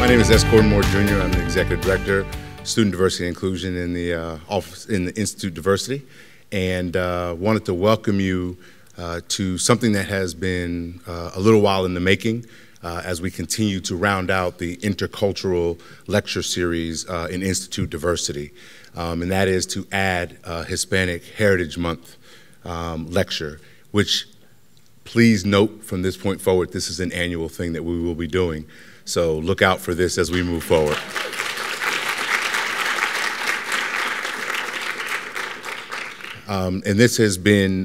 My name is S. Gordon Moore Jr. I'm the Executive Director, Student Diversity and Inclusion in the office in the Institute Diversity, and wanted to welcome you to something that has been a little while in the making as we continue to round out the Intercultural lecture series in Institute Diversity, and that is to add Hispanic Heritage Month Lecture, which, please note from this point forward, this is an annual thing that we will be doing. So look out for this as we move forward. And this has been,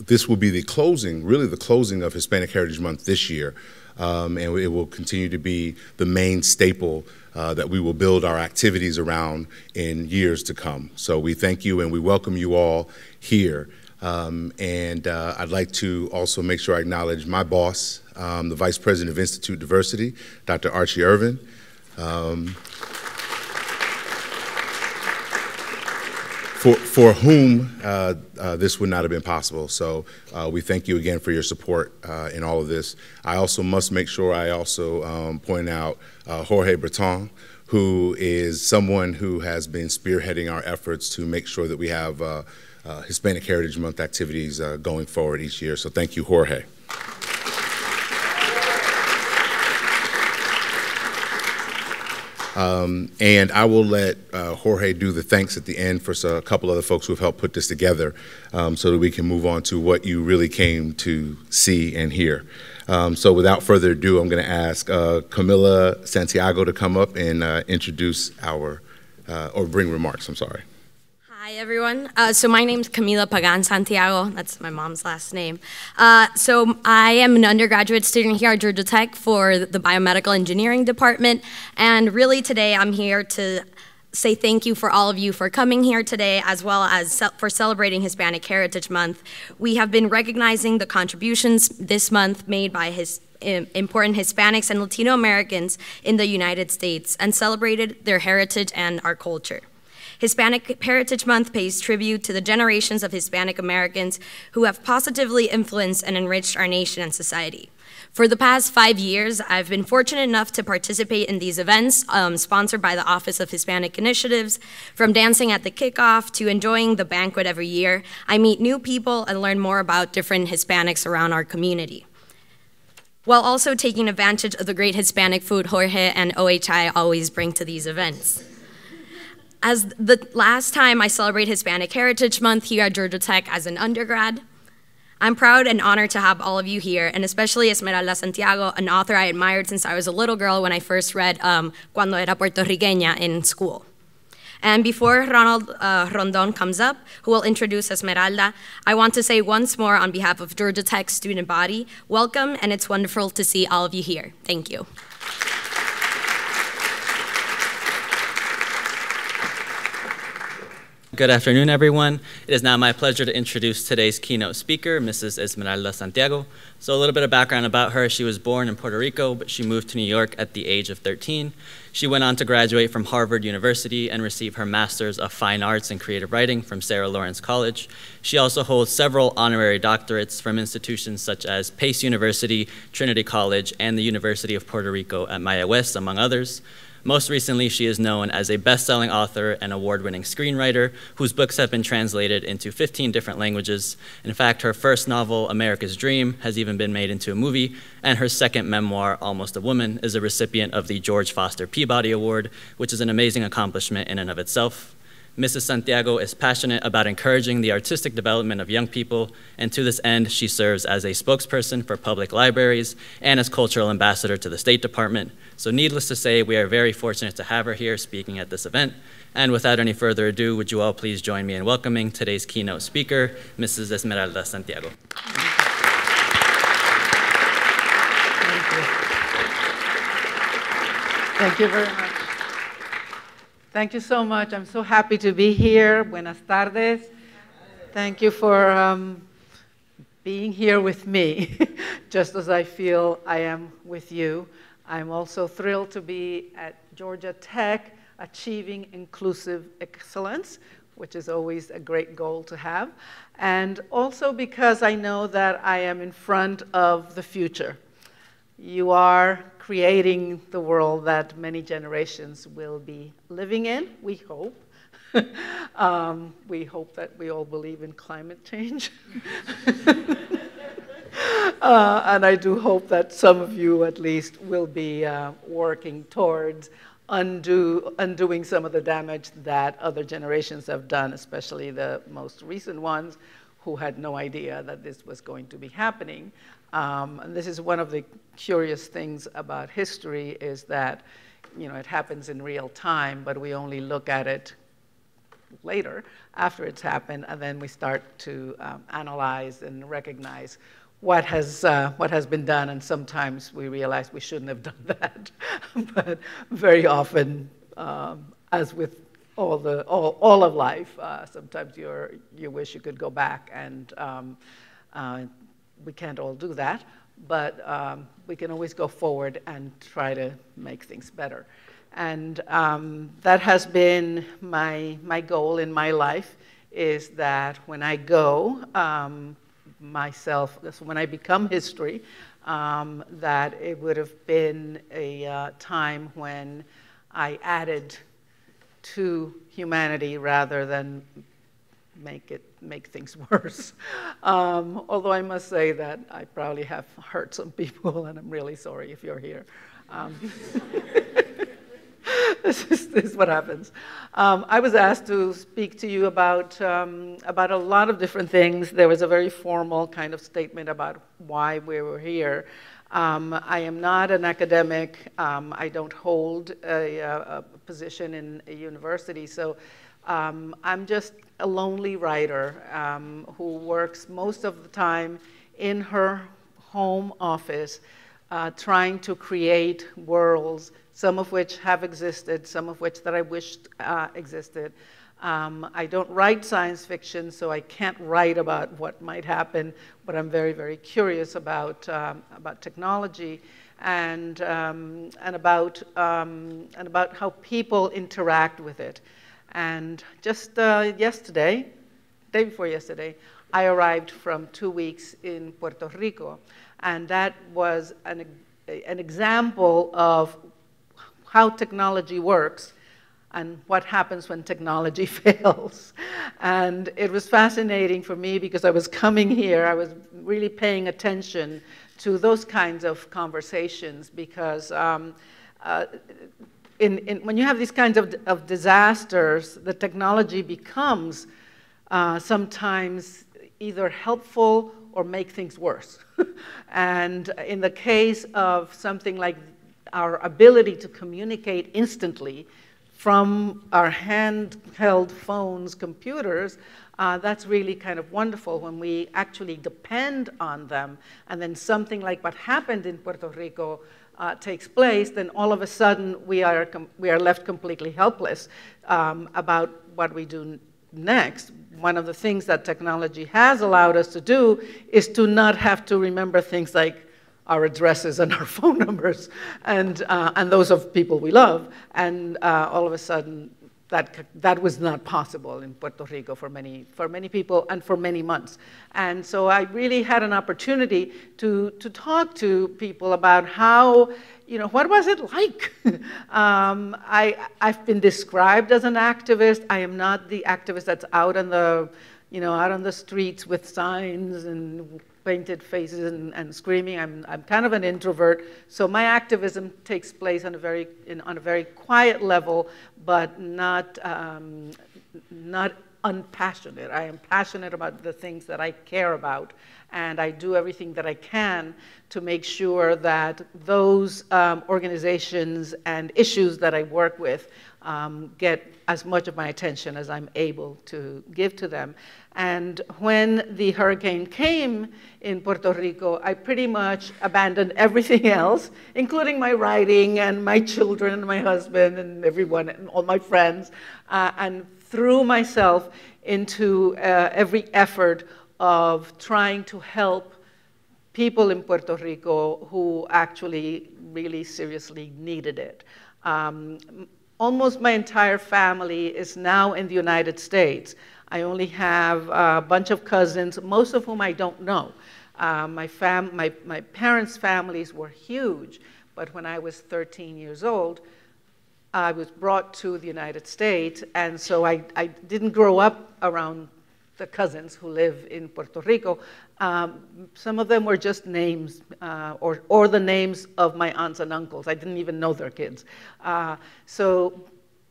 this will be the closing, really the closing of Hispanic Heritage Month this year. And it will continue to be the main staple that we will build our activities around in years to come. So we thank you and we welcome you all here. And I'd like to also make sure I acknowledge my boss, the Vice President of Institute Diversity, Dr. Archie Irvin. For whom this would not have been possible. So we thank you again for your support in all of this. I also must make sure I also point out Jorge Breton, who is someone who has been spearheading our efforts to make sure that we have Hispanic Heritage Month activities going forward each year. So thank you, Jorge. And I will let Jorge do the thanks at the end for a couple other folks who have helped put this together so that we can move on to what you really came to see and hear. So without further ado, I'm going to ask Camilla Santiago to come up and introduce our, or bring remarks, I'm sorry. Hi, everyone. So my name's Camilla Santiago. That's my mom's last name. So I am an undergraduate student here at Georgia Tech for the Biomedical Engineering Department. And really today I'm here to say thank you for all of you for coming here today, as well as for celebrating Hispanic Heritage Month. We have been recognizing the contributions this month made by important Hispanics and Latino Americans in the United States and celebrated their heritage and our culture. Hispanic Heritage Month pays tribute to the generations of Hispanic Americans who have positively influenced and enriched our nation and society. For the past 5 years, I've been fortunate enough to participate in these events sponsored by the Office of Hispanic Initiatives. From dancing at the kickoff to enjoying the banquet every year, I meet new people and learn more about different Hispanics around our community, while also taking advantage of the great Hispanic food Jorge and OHI always bring to these events. As the last time I celebrate Hispanic Heritage Month here at Georgia Tech as an undergrad, I'm proud and honored to have all of you here, and especially Esmeralda Santiago, an author I admired since I was a little girl when I first read Cuando era Puerto Riqueña in school. And before Ronald Rondon comes up, who will introduce Esmeralda, I want to say once more on behalf of Georgia Tech's student body, welcome, and it's wonderful to see all of you here. Thank you. Good afternoon, everyone. It is now my pleasure to introduce today's keynote speaker, Mrs. Esmeralda Santiago. So a little bit of background about her. She was born in Puerto Rico, but she moved to New York at the age of 13. She went on to graduate from Harvard University and receive her Master's of Fine Arts in Creative Writing from Sarah Lawrence College. She also holds several honorary doctorates from institutions such as Pace University, Trinity College, and the University of Puerto Rico at Maya West, among others. Most recently, she is known as a best-selling author and award-winning screenwriter whose books have been translated into 15 different languages. In fact, her first novel, America's Dream, has even been made into a movie, and her second memoir, Almost a Woman, is a recipient of the George Foster Peabody Award, which is an amazing accomplishment in and of itself. Mrs. Santiago is passionate about encouraging the artistic development of young people, and to this end, she serves as a spokesperson for public libraries and as cultural ambassador to the State Department. So needless to say, we are very fortunate to have her here speaking at this event. And without any further ado, would you all please join me in welcoming today's keynote speaker, Mrs. Esmeralda Santiago. Thank you very much. Thank you so much. I'm so happy to be here. Buenas tardes. Thank you for being here with me, just as I feel I am with you. I'm also thrilled to be at Georgia Tech, achieving inclusive excellence, which is always a great goal to have, and also because I know that I am in front of the future. You are creating the world that many generations will be living in, we hope. We hope that we all believe in climate change. And I do hope that some of you at least will be working towards undoing some of the damage that other generations have done, especially the most recent ones who had no idea that this was going to be happening. And this is one of the curious things about history, is that, you know, it happens in real time, but we only look at it later after it's happened, and then we start to analyze and recognize what has been done, and sometimes we realize we shouldn't have done that. But very often, as with all of life, sometimes you wish you could go back, and we can't all do that, but we can always go forward and try to make things better. And that has been my goal in my life, is that when I go myself, when I become history, that it would have been a time when I added to humanity rather than make things worse. Although I must say that I probably have hurt some people, and I'm really sorry if you're here. This is what happens. I was asked to speak to you about a lot of different things. There was a very formal kind of statement about why we were here. I am not an academic. I don't hold a position in a university, so I'm just a lonely writer who works most of the time in her home office, trying to create worlds, some of which have existed, some of which that I wished existed. I don't write science fiction, so I can't write about what might happen, but I'm very, very curious about technology and about how people interact with it. And just yesterday, day before yesterday, I arrived from 2 weeks in Puerto Rico, and that was an example of how technology works and what happens when technology fails. And it was fascinating for me because I was coming here, I was really paying attention to those kinds of conversations, because when you have these kinds of disasters, the technology becomes sometimes either helpful or make things worse. And in the case of something like our ability to communicate instantly from our handheld phones, computers, that's really kind of wonderful when we actually depend on them. And then something like what happened in Puerto Rico takes place, then all of a sudden we are left completely helpless about what we do next. One of the things that technology has allowed us to do is to not have to remember things like our addresses and our phone numbers and those of people we love. And all of a sudden, that was not possible in Puerto Rico for many people and for many months. And so I really had an opportunity to talk to people about how, you know, what was it like? I've been described as an activist. I am not the activist that's out on the streets with signs and painted faces and screaming. I'm kind of an introvert, so my activism takes place on a very quiet level, but not unpassionate. I am passionate about the things that I care about, and I do everything that I can to make sure that those organizations and issues that I work with get as much of my attention as I'm able to give to them. And when the hurricane came in Puerto Rico, I pretty much abandoned everything else, including my writing and my children and my husband and everyone and all my friends, and threw myself into every effort of trying to help people in Puerto Rico who actually really seriously needed it. Almost my entire family is now in the United States. I only have a bunch of cousins, most of whom I don't know. My parents' families were huge, But when I was 13 years old, I was brought to the United States, and so I didn't grow up around the cousins who live in Puerto Rico. Some of them were just names, or the names of my aunts and uncles. I didn't even know their kids.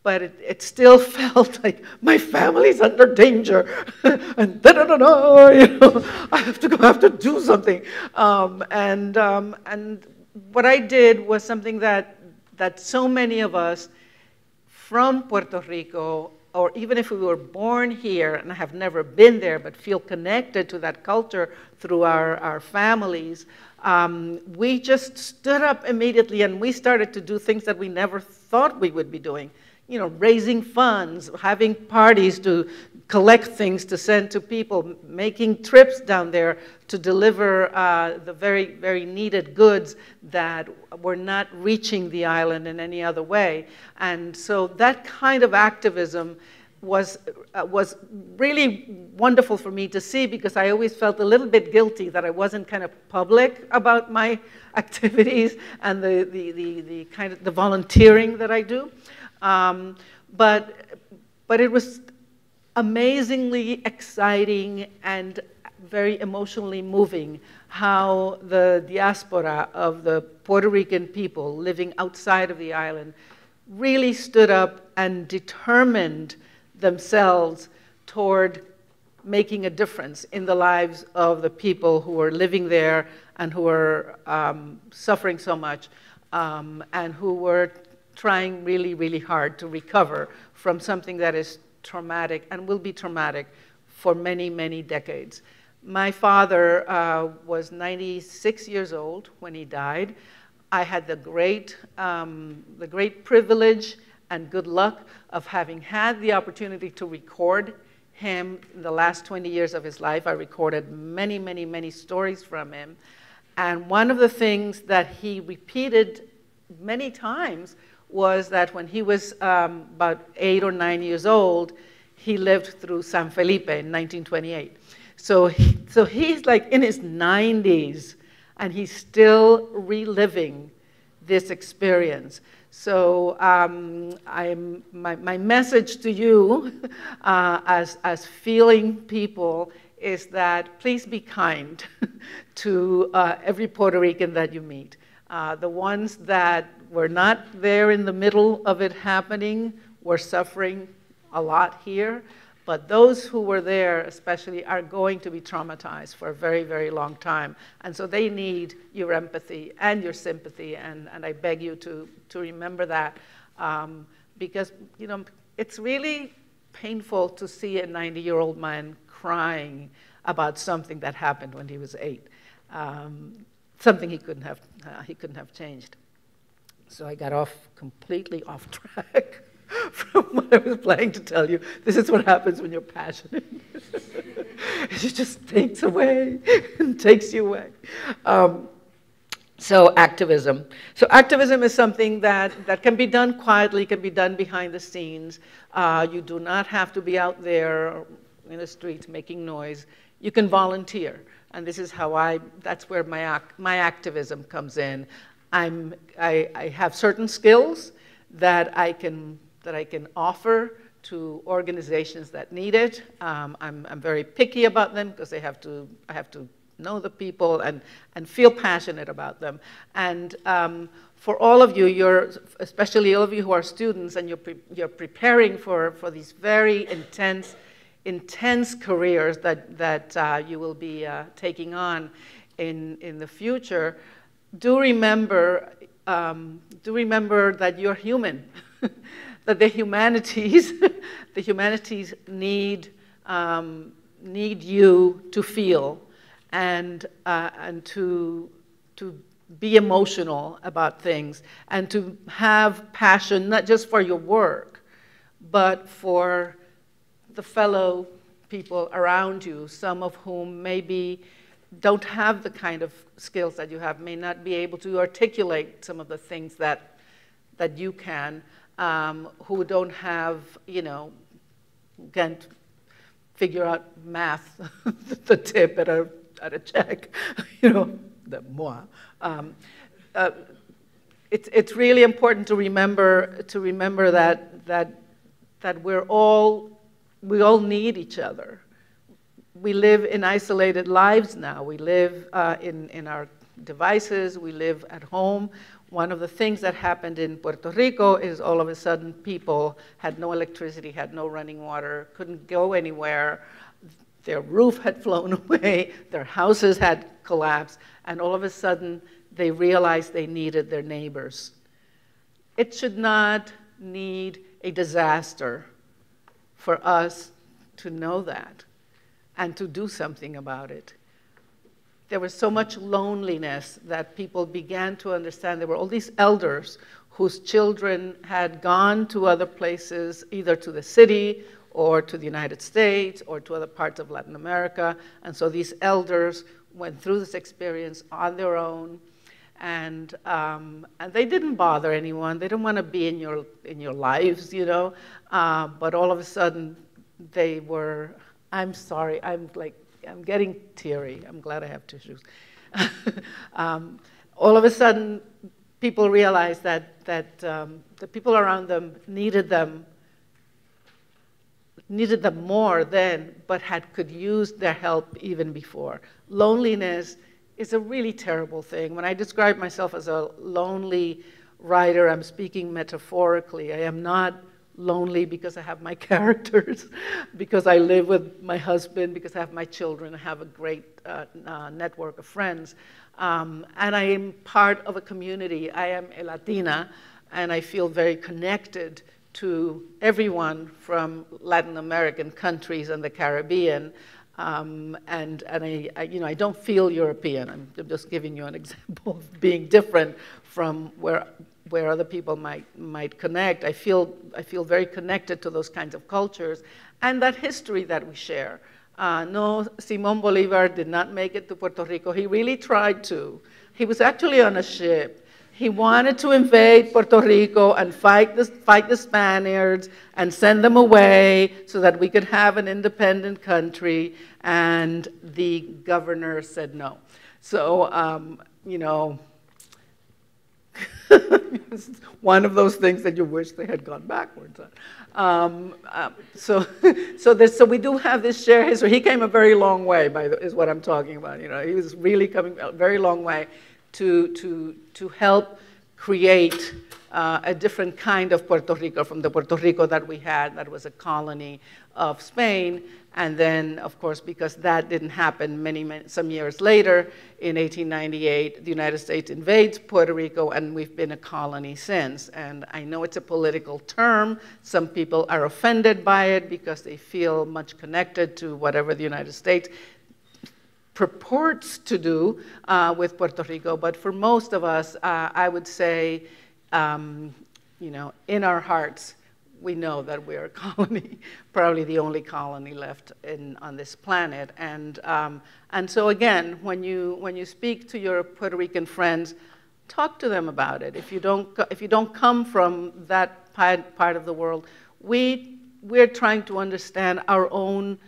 But it still felt like my family's under danger, and you know, I have to do something. And what I did was something that so many of us from Puerto Rico, or even if we were born here and have never been there but feel connected to that culture through our families, we just stood up immediately and we started to do things that we never thought we would be doing. You know, raising funds, having parties to collect things to send to people, making trips down there to deliver the very, very needed goods that were not reaching the island in any other way. And so that kind of activism was really wonderful for me to see, because I always felt a little bit guilty that I wasn't kind of public about my activities and the kind of the volunteering that I do. But it was amazingly exciting and very emotionally moving how the diaspora of the Puerto Rican people living outside of the island really stood up and determined themselves toward making a difference in the lives of the people who were living there and who were suffering so much, and who were trying really, really hard to recover from something that is traumatic and will be traumatic for many, many decades. My father was 96 years old when he died. I had the great privilege and good luck of having had the opportunity to record him in the last 20 years of his life. I recorded many, many, many stories from him. And one of the things that he repeated many times was that when he was about 8 or 9 years old, he lived through San Felipe in 1928. So he's like in his 90s, and he's still reliving this experience. So my message to you as feeling people is that please be kind to every Puerto Rican that you meet. The ones that were not there in the middle of it happening were suffering a lot here, but those who were there especially are going to be traumatized for a very, very long time. And so they need your empathy and your sympathy, and I beg you to remember that, because you know, it's really painful to see a 90-year-old man crying about something that happened when he was 8. Something he couldn't have changed. So I got completely off track from what I was planning to tell you. This is what happens when you're passionate. It just takes away and takes you away. So activism. So activism is something that can be done quietly, can be done behind the scenes. You do not have to be out there in the streets making noise. You can volunteer. And this is how that's where my activism comes in. I have certain skills that I can offer to organizations that need it. I'm very picky about them because I have to know the people and feel passionate about them. And for all of you, especially all of you who are students and you're preparing for these very intense careers that you will be taking on in the future, do remember that you're human, that the humanities need you to feel and to be emotional about things and to have passion, not just for your work, but for the fellow people around you, some of whom maybe don't have the kind of skills that you have, may not be able to articulate some of the things that you can, who don't have, can't figure out math, the tip at a check, the moi. it's really important to remember that we all need each other. We live in isolated lives now. We live in our devices. We live at home. One of the things that happened in Puerto Rico is all of a sudden people had no electricity, had no running water, couldn't go anywhere. Their roof had flown away, their houses had collapsed, and all of a sudden they realized they needed their neighbors. It should not need a disaster for us to know that and to do something about it. There was so much loneliness that people began to understand. There were all these elders whose children had gone to other places, either to the city or to the United States or to other parts of Latin America. And so these elders went through this experience on their own, and they didn't bother anyone. They didn't want to be in your lives, you know. But all of a sudden, they were. I'm sorry. I'm getting teary. I'm glad I have tissues. All of a sudden, people realized that the people around them needed them more then, but could use their help even before. Loneliness is a really terrible thing. When I describe myself as a lonely writer, I'm speaking metaphorically. I am not lonely because I have my characters, because I live with my husband, because I have my children, I have a great network of friends. And I am part of a community. I am a Latina, and I feel very connected to everyone from Latin American countries and the Caribbean, and I don't feel European. I'm just giving you an example of being different from where other people might connect. I feel very connected to those kinds of cultures and that history that we share. No, Simón Bolivar did not make it to Puerto Rico. He really tried to. He was actually on a ship. He wanted to invade Puerto Rico and fight the Spaniards and send them away so that we could have an independent country, and the governor said no. So, you know, it's one of those things that you wish they had gone backwards on. So we do have this shared history. He came a very long way, is what I'm talking about. You know, he was really coming a very long way to help create a different kind of Puerto Rico from the Puerto Rico that we had, that was a colony of Spain. And then, of course, because that didn't happen some years later, in 1898, the United States invades Puerto Rico, and we've been a colony since. And I know it's a political term. Some people are offended by it because they feel much connected to whatever the United States purports to do with Puerto Rico. But for most of us, I would say, you know, in our hearts, we know that we're a colony, probably the only colony left on this planet. And so again, when you speak to your Puerto Rican friends, talk to them about it. If you don't come from that part of the world, we're trying to understand our own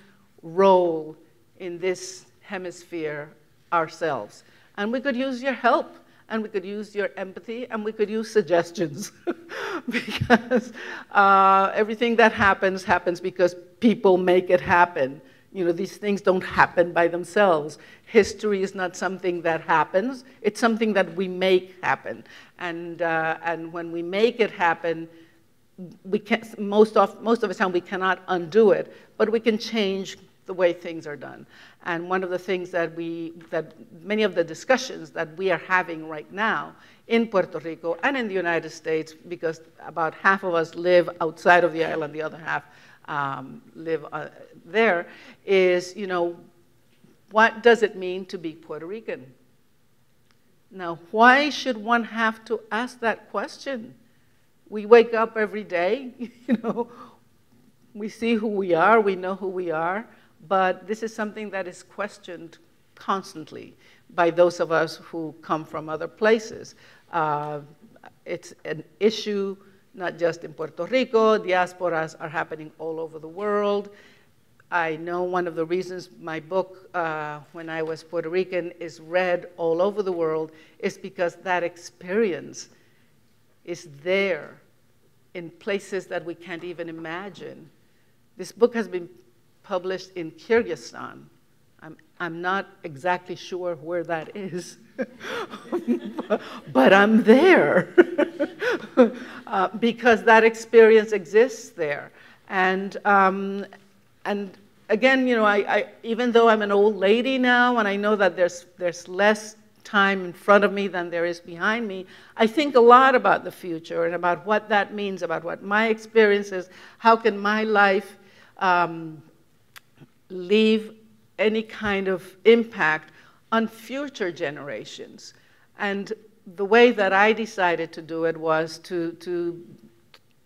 role in this hemisphere ourselves. And we could use your help, and we could use your empathy, and we could use suggestions. Because everything that happens because people make it happen. You know, these things don't happen by themselves. History is not something that happens. It's something that we make happen. And when we make it happen, we can't, most of the time we cannot undo it, but we can change the way things are done. And one of the things that many of the discussions that we are having right now in Puerto Rico and in the United States, because about half of us live outside of the island, the other half live there, is, you know, what does it mean to be Puerto Rican? Now, why should one have to ask that question? We wake up every day, you know, we see who we are, we know who we are, but this is something that is questioned constantly by those of us who come from other places. It's an issue not just in Puerto Rico. Diasporas are happening all over the world. I know one of the reasons my book, When I Was Puerto Rican, is read all over the world is because that experience is there in places that we can't even imagine. This book has been published in Kyrgyzstan. I'm not exactly sure where that is, but I'm there because that experience exists there. And again, you know, even though I'm an old lady now, and I know that there's less time in front of me than there is behind me, I think a lot about the future and about what that means, about what my experience is, how can my life leave any kind of impact on future generations. And the way that I decided to do it was to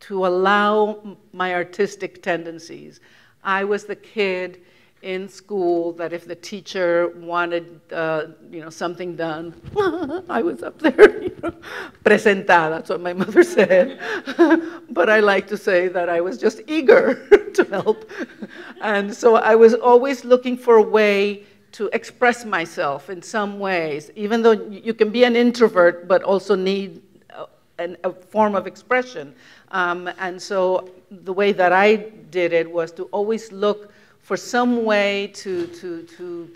allow my artistic tendencies. I was the kid in school that if the teacher wanted you know, something done, I was up there, you know, presentada, that's what my mother said. But I like to say that I was just eager to help. And so I was always looking for a way to express myself in some ways, even though you can be an introvert but also need a form of expression. And so the way that I did it was to always look for some way to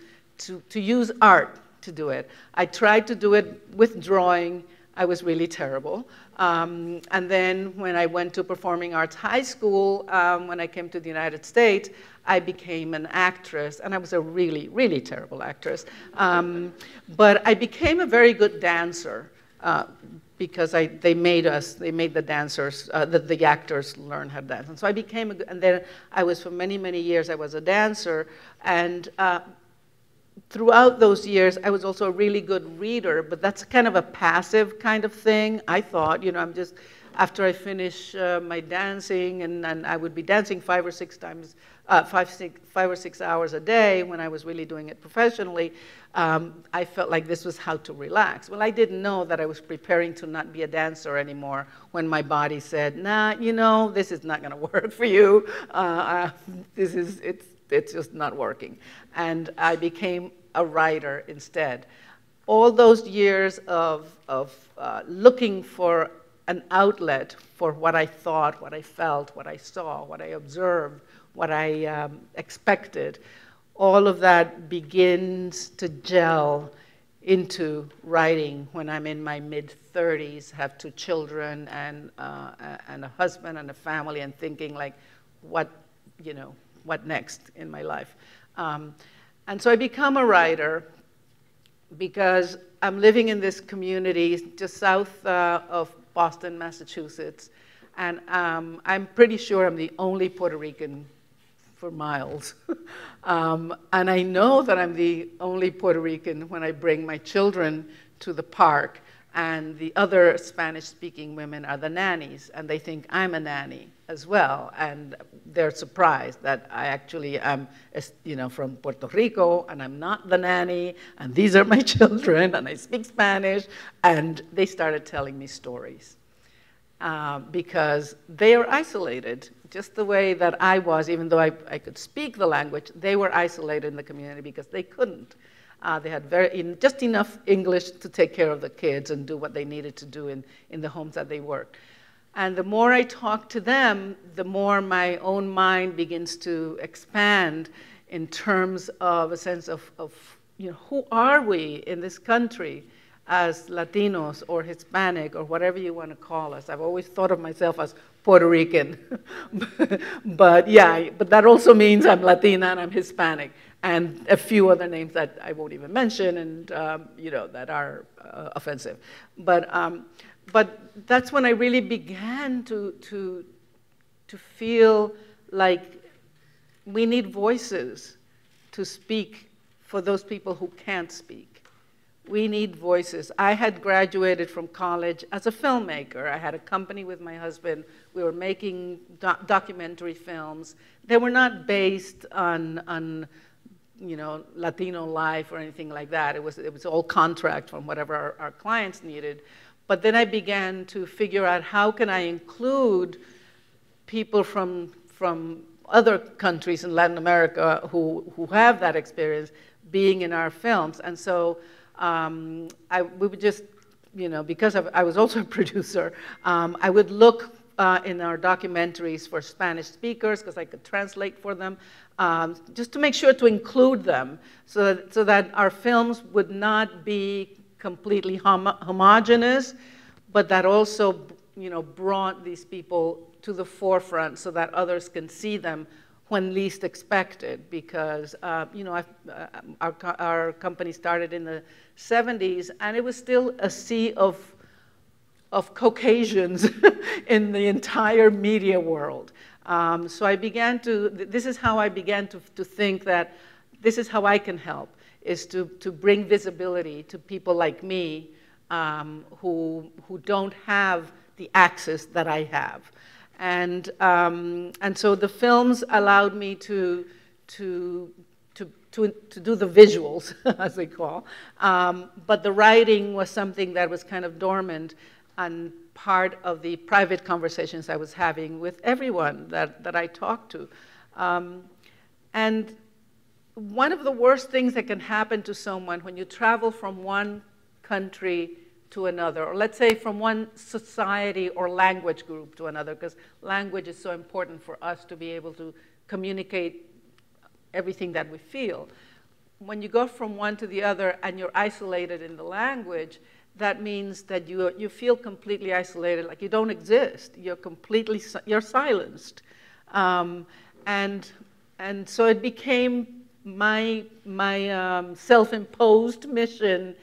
use art to do it. I tried to do it with drawing. I was really terrible. And then when I went to performing arts high school, when I came to the United States, I became an actress, and I was a really, really terrible actress. But I became a very good dancer because they made the dancers, the actors learn how to dance. And so I became, and then I was, for many, many years, I was a dancer. And throughout those years, I was also a really good reader, but that's kind of a passive kind of thing. I thought, you know, I'm just, after I finish my dancing, and I would be dancing 5 or 6 times, 5 or 6 hours a day when I was really doing it professionally, I felt like this was how to relax. Well, I didn't know that I was preparing to not be a dancer anymore when my body said, nah, you know, this is not gonna work for you. It's just not working. And I became a writer instead. All those years of looking for an outlet for what I thought, what I felt, what I saw, what I observed, what I expected, all of that begins to gel into writing when I'm in my mid-30s, have 2 children and a husband and a family, and thinking like, what next in my life? And so I become a writer because I'm living in this community just south of Boston, Massachusetts, and I'm pretty sure I'm the only Puerto Rican for miles. And I know that I'm the only Puerto Rican when I bring my children to the park, and the other Spanish-speaking women are the nannies, and they think I'm a nanny as well, and they're surprised that I actually am, you know, from Puerto Rico, and I'm not the nanny, and these are my children, and I speak Spanish, and they started telling me stories. Because they are isolated, just the way that I was, even though I could speak the language, they were isolated in the community because they couldn't. They had just enough English to take care of the kids and do what they needed to do in the homes that they worked. And the more I talk to them, the more my own mind begins to expand in terms of a sense of you know, who are we in this country as Latinos or Hispanic or whatever you want to call us. I've always thought of myself as Puerto Rican. But yeah, but that also means I'm Latina and I'm Hispanic, and a few other names that I won't even mention, and you know, that are offensive. But that's when I really began to feel like we need voices to speak for those people who can't speak. We need voices. I had graduated from college as a filmmaker. I had a company with my husband. We were making documentary films. They were not based on you know, Latino life or anything like that. It was all contract from whatever our clients needed. But then I began to figure out how can I include people from other countries in Latin America who have that experience being in our films. And so we would just you know, because I was also a producer, I would look in our documentaries for Spanish speakers, because I could translate for them, just to make sure to include them, so that our films would not be completely homogeneous, but that also, you know, brought these people to the forefront so that others can see them when least expected. Because, you know, our company started in the 70s, and it was still a sea of Caucasians in the entire media world. So I began to, this is how I began to think that this is how I can help, is to bring visibility to people like me who don't have the access that I have. And so the films allowed me to do the visuals, as they call, but the writing was something that was kind of dormant and part of the private conversations I was having with everyone that I talked to. And one of the worst things that can happen to someone when you travel from one country to another, or let's say from one society or language group to another, because language is so important for us to be able to communicate everything that we feel. When you go from one to the other and you're isolated in the language, that means that you feel completely isolated, like you don't exist. You're you're silenced. And so it became my self-imposed mission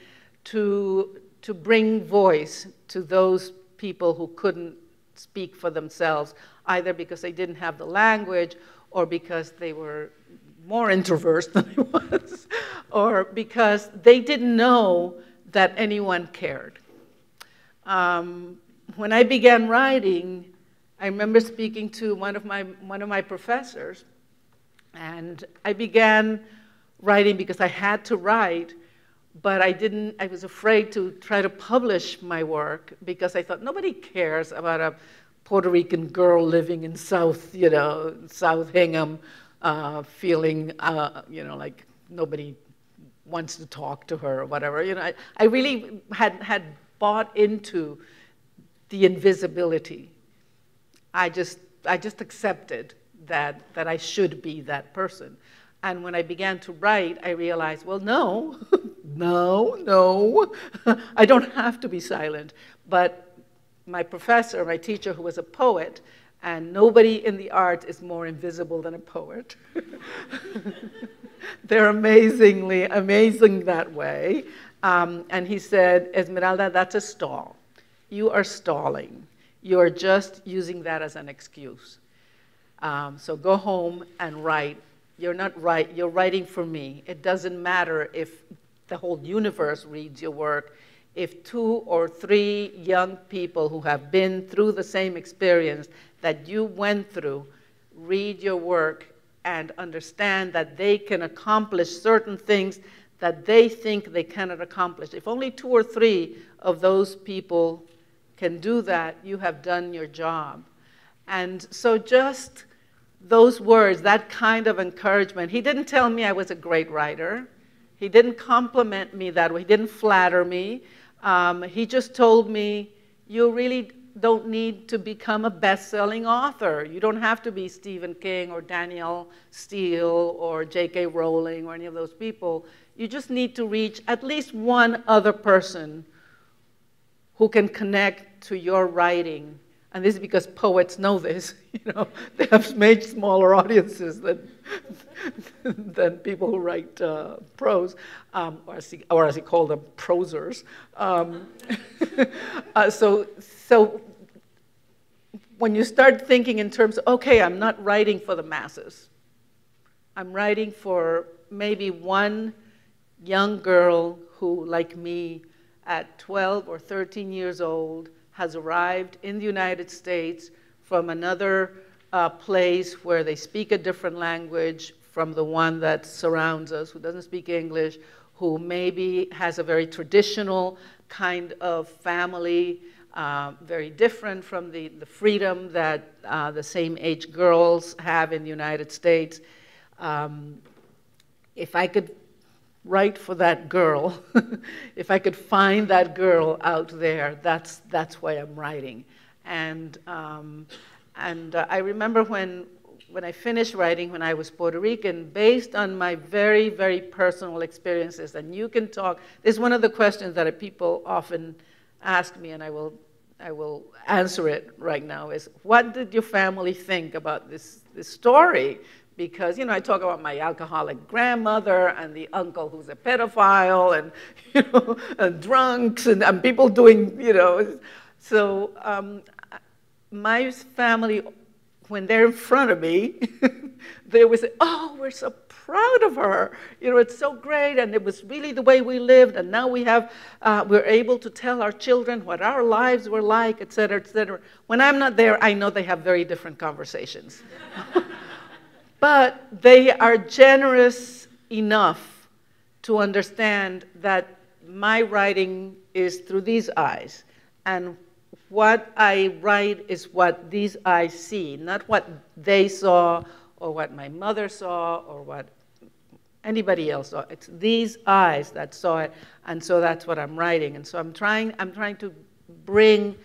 to bring voice to those people who couldn't speak for themselves, either because they didn't have the language, or because they were more introverts than I was, or because they didn't know that anyone cared. When I began writing, I remember speaking to one of my professors, and I began writing because I had to write, but I was afraid to try to publish my work because I thought nobody cares about a Puerto Rican girl living in South Hingham, feeling, like nobody wants to talk to her or whatever. You know, I really had bought into the invisibility. I just accepted that I should be that person. And when I began to write, I realized, well, no, I don't have to be silent. But my professor, my teacher, who was a poet, and nobody in the arts is more invisible than a poet. They're amazing that way. And he said, Esmeralda, that's a stall. You are stalling. You are just using that as an excuse. So go home and write. You're writing for me. It doesn't matter if the whole universe reads your work. If 2 or 3 young people who have been through the same experience that you went through read your work and understand that they can accomplish certain things that they think they cannot accomplish. If only 2 or 3 of those people can do that, you have done your job. And so just those words, that kind of encouragement. He didn't tell me I was a great writer. He didn't compliment me that way. He didn't flatter me. He just told me, you really don't need to become a best-selling author. You don't have to be Stephen King or Danielle Steele or J.K. Rowling or any of those people. You just need to reach at least one other person who can connect to your writing. And this is because poets know this. You know, they have much smaller audiences than people who write prose, or as he called them, prosers. So when you start thinking in terms of, okay, I'm not writing for the masses. I'm writing for maybe one young girl who, like me, at 12 or 13 years old, has arrived in the United States from another place where they speak a different language from the one that surrounds us, who doesn't speak English, who maybe has a very traditional kind of family, very different from the freedom that the same age girls have in the United States. If I could write for that girl, if I could find that girl out there, that's why I'm writing. And I remember when I finished writing, when I was Puerto Rican, based on my very, very personal experiences, and you can talk, this is one of the questions that people often ask me, and I will answer it right now, is what did your family think about this story? Because, you know, I talk about my alcoholic grandmother and the uncle who's a pedophile and, you know, and drunks and people doing, you know. So my family, when they're in front of me, they always say, oh, we're so proud of her. You know, it's so great, and it was really the way we lived, and now we have, we're able to tell our children what our lives were like, et cetera, et cetera. When I'm not there, I know they have very different conversations. But they are generous enough to understand that my writing is through these eyes, and what I write is what these eyes see, not what they saw or what my mother saw or what anybody else saw. It's these eyes that saw it, and so that's what I'm writing. And so I'm trying to bring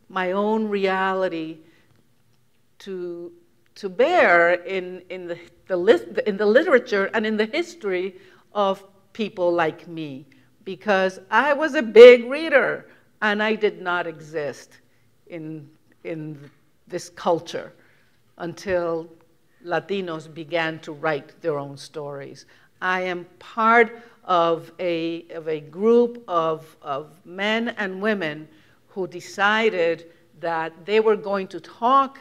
my own reality to bear in the literature and in the history of people like me, because I was a big reader and I did not exist in this culture until Latinos began to write their own stories. I am part of a group of men and women who decided that they were going to talk,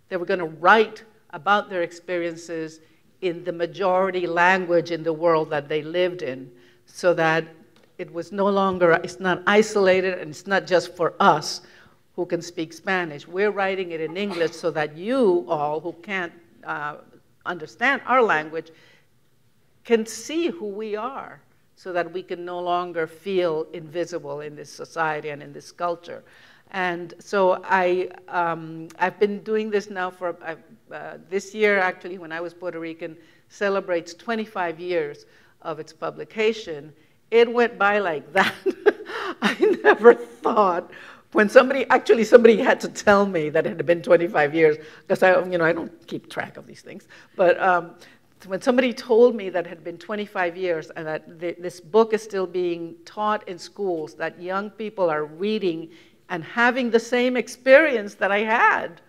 they were going to write about their experiences in the majority language in the world that they lived in, so that it was no longer, it's not isolated, and it's not just for us who can speak Spanish. We're writing it in English so that you all who can't understand our language can see who we are, so that we can no longer feel invisible in this society and in this culture. And so I've been doing this now for, this year actually, when I was Puerto Rican, celebrates 25 years of its publication. It went by like that. I never thought, when somebody had to tell me that it had been 25 years, because I don't keep track of these things, but when somebody told me that it had been 25 years and that this book is still being taught in schools, that young people are reading and having the same experience that I had,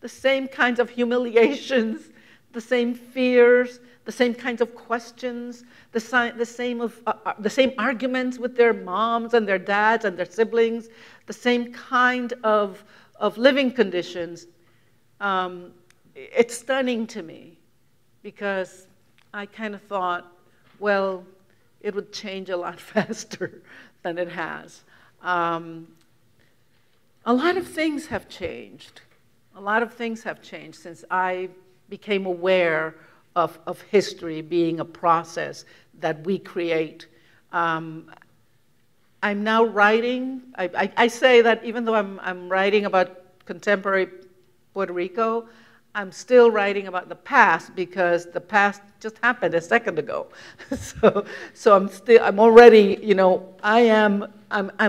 the same kinds of humiliations, the same fears, the same kinds of questions, the same arguments with their moms and their dads and their siblings, the same kind of living conditions. It's stunning to me, because I kind of thought, well, it would change a lot faster than it has. A lot of things have changed. A lot of things have changed since I became aware of history being a process that we create. I'm now writing. I say that even though I'm writing about contemporary Puerto Rico, I'm still writing about the past, because the past just happened a second ago. So I'm already, you know, I'm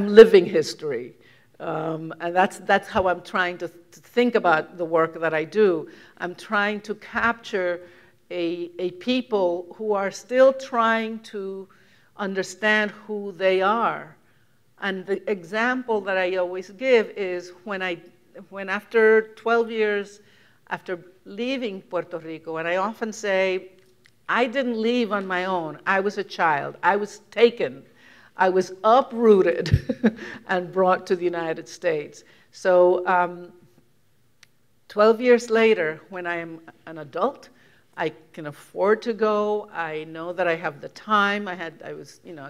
living history. And that's how I'm trying to think about the work that I do. I'm trying to capture a people who are still trying to understand who they are. And the example that I always give is when after 12 years after leaving Puerto Rico, and I often say, I didn't leave on my own. I was a child. I was taken. I was uprooted and brought to the United States. So 12 years later, when I am an adult, I can afford to go. I know that I have the time. I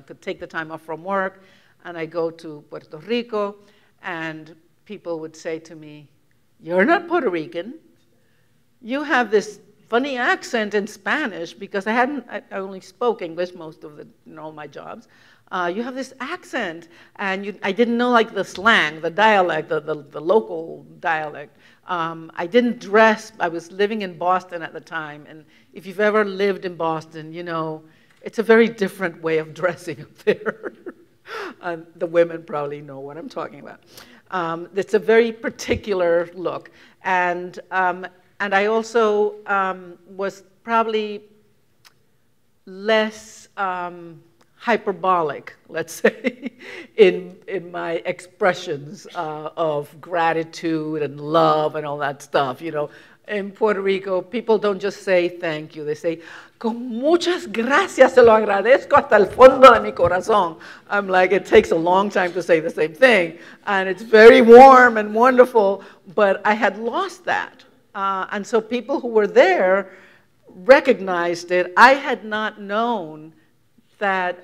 could take the time off from work, and I go to Puerto Rico, and people would say to me, "You're not Puerto Rican. You have this funny accent in Spanish," because I only spoke English most of all my jobs. You have this accent, and I didn't know like the slang, the dialect, the local dialect. I didn't dress. I was living in Boston at the time, and if you've ever lived in Boston, you know, It's a very different way of dressing up there. The women probably know what I'm talking about. It's a very particular look. And I also was probably less hyperbolic, let's say, in my expressions of gratitude and love and all that stuff. You know, in Puerto Rico, people don't just say thank you. They say, con muchas gracias, se lo agradezco hasta el fondo de mi corazón. I'm like, it takes a long time to say the same thing. And it's very warm and wonderful, but I had lost that. And so people who were there recognized it. I had not known that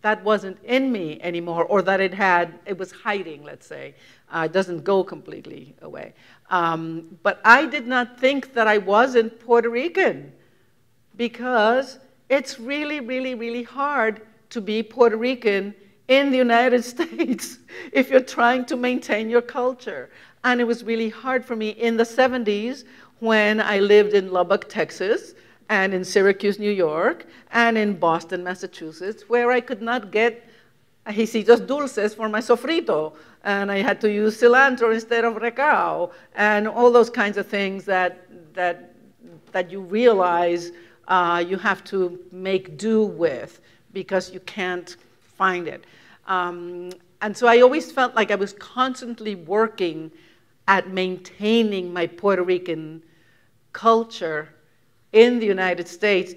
that wasn't in me anymore, or that it was hiding, let's say. It doesn't go completely away. But I did not think that I wasn't Puerto Rican, because it's really, really, really hard to be Puerto Rican in the United States if you're trying to maintain your culture. And it was really hard for me in the 70s when I lived in Lubbock, Texas, and in Syracuse, New York, and in Boston, Massachusetts, where I could not get ajicitos dulces for my sofrito, and I had to use cilantro instead of recao, and all those kinds of things that you realize you have to make do with because you can't find it. And so I always felt like I was constantly working at maintaining my Puerto Rican culture in the United States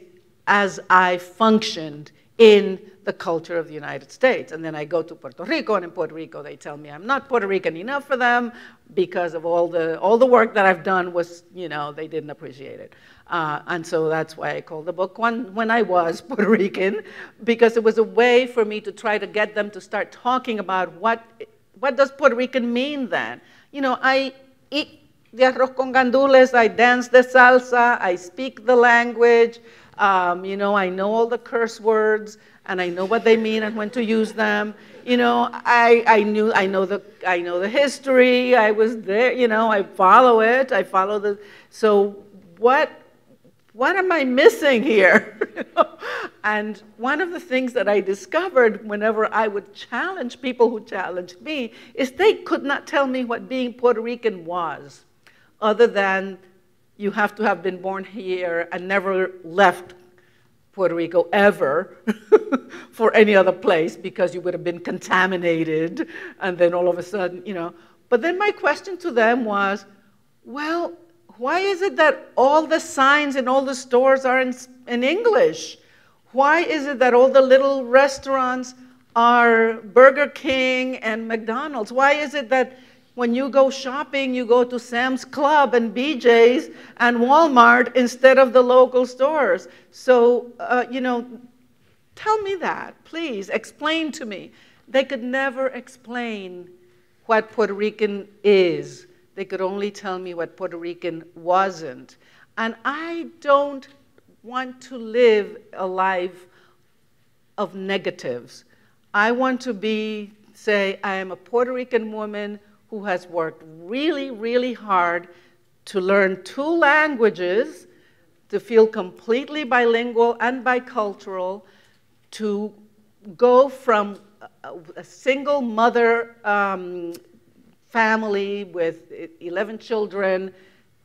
as I functioned in the culture of the United States. And then I go to Puerto Rico, and in Puerto Rico they tell me I'm not Puerto Rican enough for them because of all the work that I've done was, you know, they didn't appreciate it. And so that's why I called the book When I Was Puerto Rican, because it was a way for me to try to get them to start talking about what does Puerto Rican mean then? You know, I eat the arroz con gandules, I dance the salsa, I speak the language, you know, I know all the curse words, and I know what they mean and when to use them. You know, I know the history. I was there. You know, I follow it. So what am I missing here? And one of the things that I discovered whenever I would challenge people who challenged me is they could not tell me what being Puerto Rican was, other than you have to have been born here and never left Puerto Rico ever for any other place, because you would have been contaminated, and then all of a sudden, you know. But then my question to them was, well, why is it that all the signs in all the stores are in English? Why is it that all the little restaurants are Burger King and McDonald's? Why is it that when you go shopping, you go to Sam's Club and BJ's and Walmart instead of the local stores? So, you know, tell me that, please. Explain to me. They could never explain what Puerto Rican is. They could only tell me what Puerto Rican wasn't. And I don't want to live a life of negatives. I want to say, I am a Puerto Rican woman who has worked really, really hard to learn 2 languages, to feel completely bilingual and bicultural, to go from a single mother family with 11 children,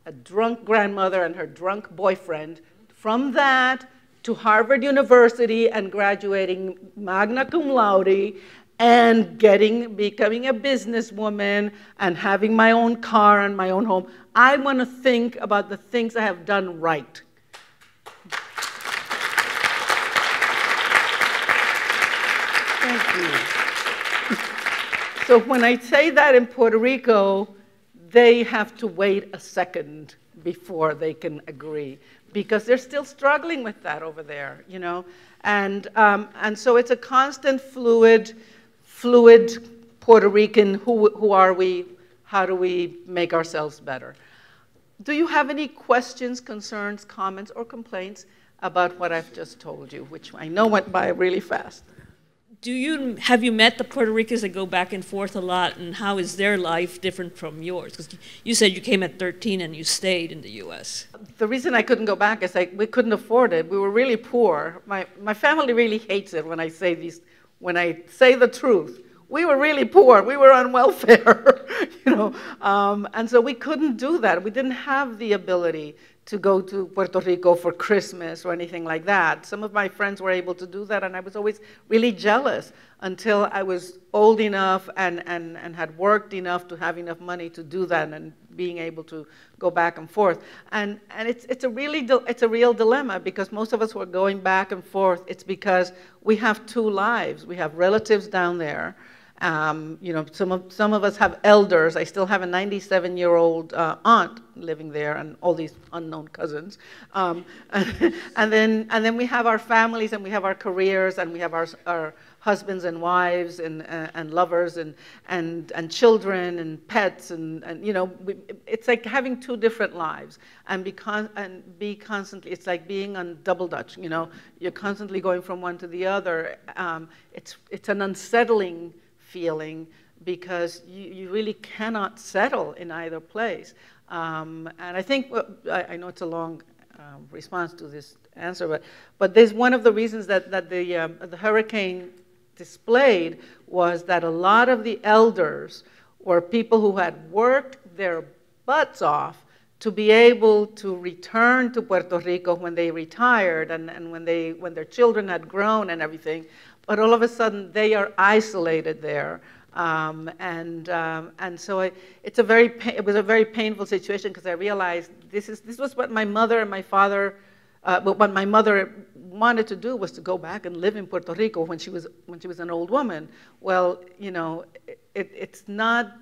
a drunk grandmother and her drunk boyfriend, from that to Harvard University and graduating magna cum laude, and becoming a businesswoman and having my own car and my own home. I want to think about the things I have done right. Thank you. So when I say that in Puerto Rico, they have to wait a second before they can agree, because they're still struggling with that over there, you know. And so it's a constant fluid Puerto Rican, who are we, how do we make ourselves better? Do you have any questions, concerns, comments, or complaints about what I've just told you, which I know went by really fast? have you met the Puerto Ricans that go back and forth a lot, and how is their life different from yours? Because you said you came at 13 and you stayed in the U.S. The reason I couldn't go back is we couldn't afford it. We were really poor. My family really hates it when I say the truth. We were really poor. We were on welfare, and so we couldn't do that. We didn't have the ability to go to Puerto Rico for Christmas or anything like that. Some of my friends were able to do that, and I was always really jealous until I was old enough and had worked enough to have enough money to do that and being able to go back and forth. And it's a real dilemma, because most of us who are going back and forth, it's because we have two lives. We have relatives down there. Some of us have elders. I still have a 97-year-old aunt living there, and all these unknown cousins. And then we have our families, and we have our careers, and we have our husbands and wives and lovers and children and pets, and it's like having two different lives, and be constantly. It's like being on double dutch. You're constantly going from one to the other. It's an unsettling feeling, because you really cannot settle in either place. And I think, I know it's a long response to this answer, but there's one of the reasons that the hurricane displayed was that a lot of the elders were people who had worked their butts off to be able to return to Puerto Rico when they retired and when their children had grown and everything. But all of a sudden, they are isolated there, and so it was a very painful situation, because I realized this was what my mother and my father, what my mother wanted to do was to go back and live in Puerto Rico when she was an old woman. Well, it's not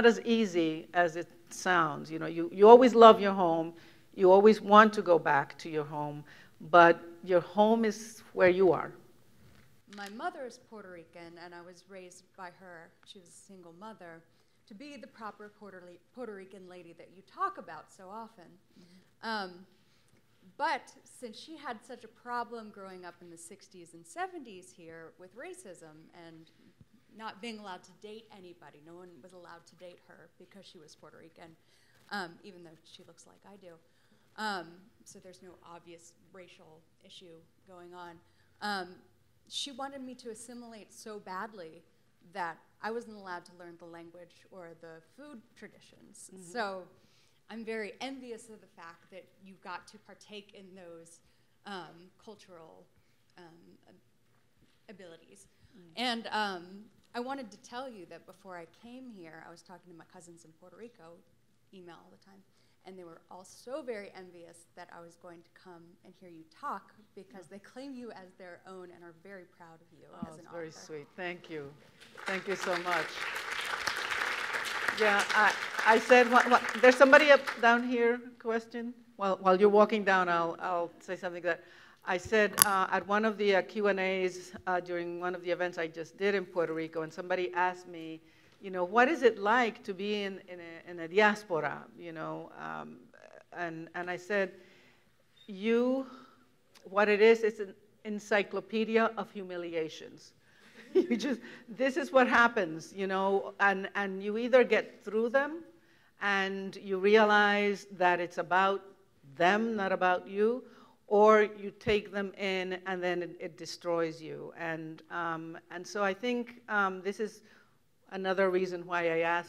as easy as it sounds. You always love your home, you always want to go back to your home, but your home is where you are. My mother is Puerto Rican, and I was raised by her. She was a single mother, to be the proper Puerto Rican lady that you talk about so often. Mm-hmm. But since she had such a problem growing up in the 60s and 70s here with racism and not being allowed to date anybody, no one was allowed to date her because she was Puerto Rican, even though she looks like I do. So there's no obvious racial issue going on. She wanted me to assimilate so badly that I wasn't allowed to learn the language or the food traditions. Mm-hmm. So I'm very envious of the fact that you got to partake in those cultural abilities. Mm-hmm. And I wanted to tell you that before I came here, I was talking to my cousins in Puerto Rico, email all the time, and they were all so very envious that I was going to come and hear you talk, because they claim you as their own and are very proud of you as an author. Very sweet. Thank you. Thank you so much. Yeah, I said, there's somebody up down here, question? While you're walking down, I'll say something that I said at one of the Q&As during one of the events I just did in Puerto Rico, and somebody asked me, what is it like to be in a diaspora, and I said, what it is, it's an encyclopedia of humiliations. This is what happens, and you either get through them and you realize that it's about them, not about you, or you take them in and then it destroys you. And so I think this is another reason why I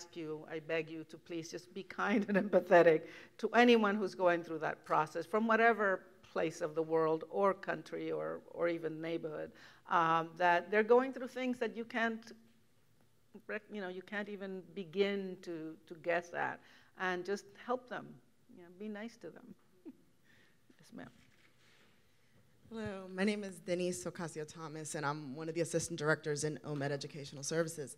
beg you to please just be kind and empathetic to anyone who's going through that process from whatever place of the world or country or even neighborhood, that they're going through things that you can't even begin to guess at, and just help them, be nice to them. Yes, ma'am. Hello, my name is Denise Ocasio Thomas, and I'm one of the assistant directors in OMED Educational Services.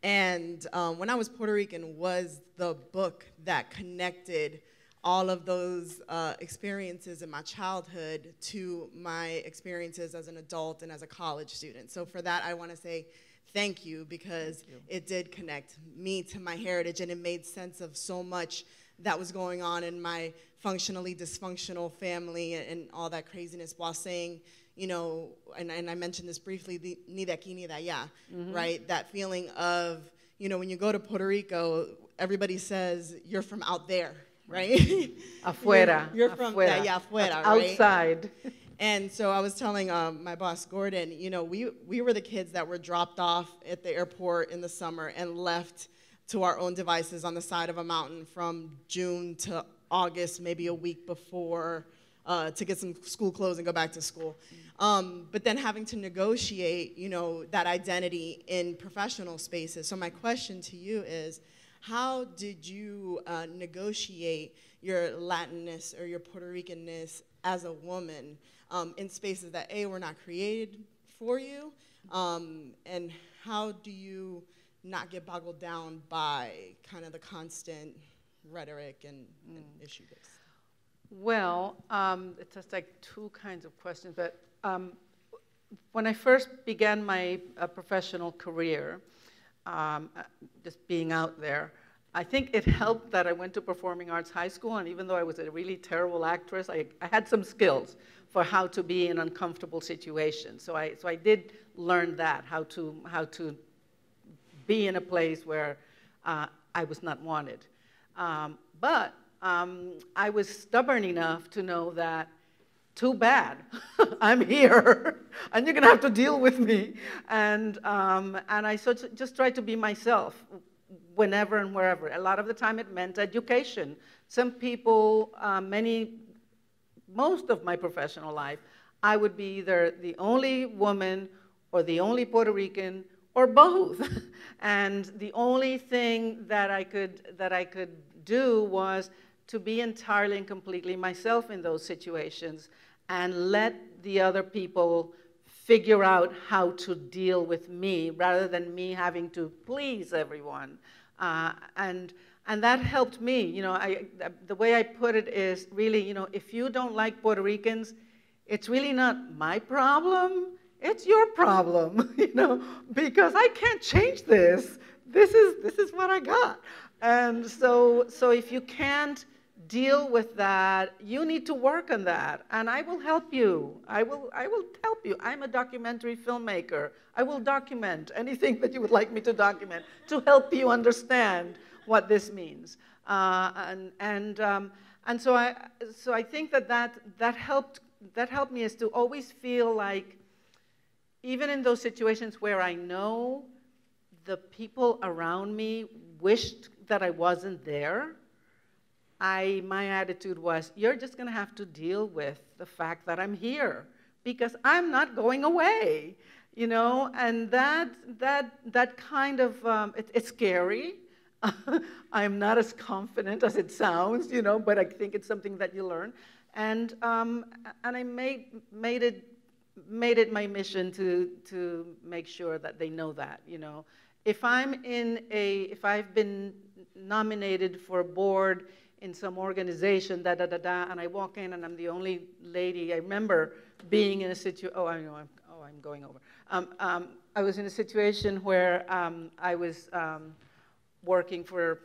And When I Was Puerto Rican was the book that connected all of those experiences in my childhood to my experiences as an adult and as a college student. So for that, I want to say thank you, because it did connect me to my heritage, and it made sense of so much that was going on in my functionally dysfunctional family and all that craziness, while saying, you know, and I mentioned this briefly, the ni de aquí ni de allá, right? That feeling of, you know, when you go to Puerto Rico, everybody says you're from out there, right? Afuera. You're from afuera. afuera, That's right? Outside. And so I was telling my boss, Gordon, you know, we were the kids that were dropped off at the airport in the summer and left to our own devices on the side of a mountain from June to August, maybe a week before, to get some school clothes and go back to school. But then having to negotiate, you know, that identity in professional spaces. So my question to you is, how did you negotiate your Latinness or your Puerto Ricanness as a woman in spaces that, A, were not created for you, and how do you not get boggled down by kind of the constant rhetoric and issue base? Well, it's just like two kinds of questions, but when I first began my professional career, just being out there, I think it helped that I went to Performing Arts High School, and even though I was a really terrible actress, I had some skills for how to be in uncomfortable situations. So I did learn that, how to be in a place where I was not wanted. But I was stubborn enough to know that, too bad, I'm here, and you're gonna have to deal with me. And I just tried to be myself whenever and wherever. A lot of the time it meant education. Some people, most of my professional life, I would be either the only woman or the only Puerto Rican or both. And the only thing that I could do was to be entirely and completely myself in those situations and let the other people figure out how to deal with me rather than me having to please everyone. And that helped me. You know, the way I put it is really, you know, if you don't like Puerto Ricans, it's really not my problem. It's your problem, you know, because I can't change this. This is what I got. And so if you can't deal with that, you need to work on that, and I will help you. I will help you. I'm a documentary filmmaker. I will document anything that you would like me to document to help you understand what this means. And so I think that helped me, is to always feel like, even in those situations where I know the people around me wished that I wasn't there, my attitude was, you're just gonna have to deal with the fact that I'm here, because I'm not going away, you know. And that kind of, it's scary. I'm not as confident as it sounds, you know, but I think it's something that you learn. And I made it my mission to make sure that they know that, you know. If I've been nominated for a board in some organization, and I walk in and I'm the only lady. I remember being in a situation, I'm going over. I was in a situation where I was working for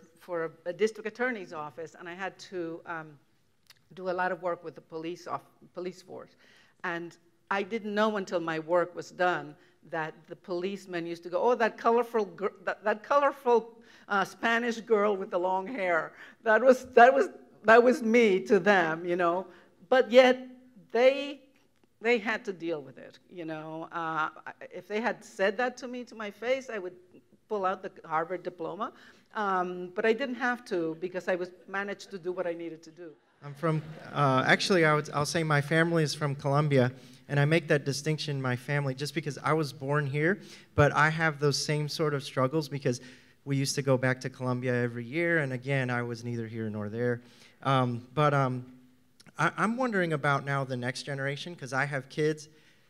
a district attorney's office, and I had to do a lot of work with the police force. And I didn't know until my work was done that the policemen used to go, oh, that colorful Spanish girl with the long hair. That was me to them, you know. But yet they had to deal with it, you know. If they had said that to me to my face, I would pull out the Harvard diploma. But I didn't have to, because I managed to do what I needed to do. I'm from, actually, I'll say my family is from Colombia, and I make that distinction, my family, just because I was born here, but I have those same sort of struggles because we used to go back to Colombia every year, and again, I was neither here nor there. I'm wondering about now the next generation, because I have kids,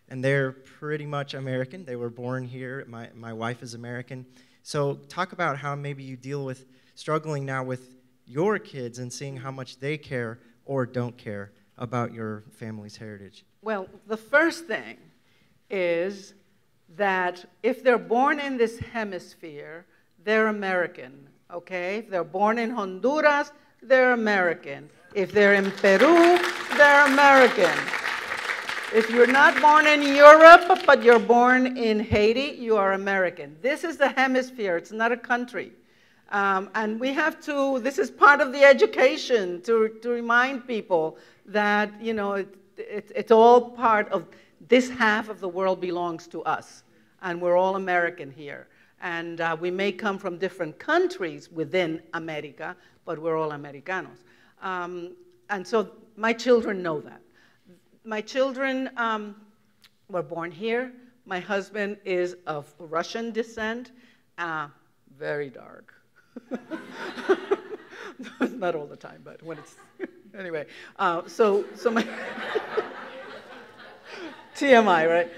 and they're pretty much American. They were born here. My wife is American. So talk about how maybe you deal with struggling now with your kids and seeing how much they care or don't care about your family's heritage. Well, the first thing is that if they're born in this hemisphere, they're American, okay? If they're born in Honduras, they're American. If they're in Peru, they're American. If you're not born in Europe, but you're born in Haiti, you are American. This is the hemisphere, it's not a country. And we have to, this is part of the education to remind people that, you know, it's all part of, this half of the world belongs to us. And we're all American here. And we may come from different countries within America, but we're all Americanos. And so my children know that. My children were born here. My husband is of Russian descent, very dark. Not all the time, but when it's, anyway. So my, TMI, right?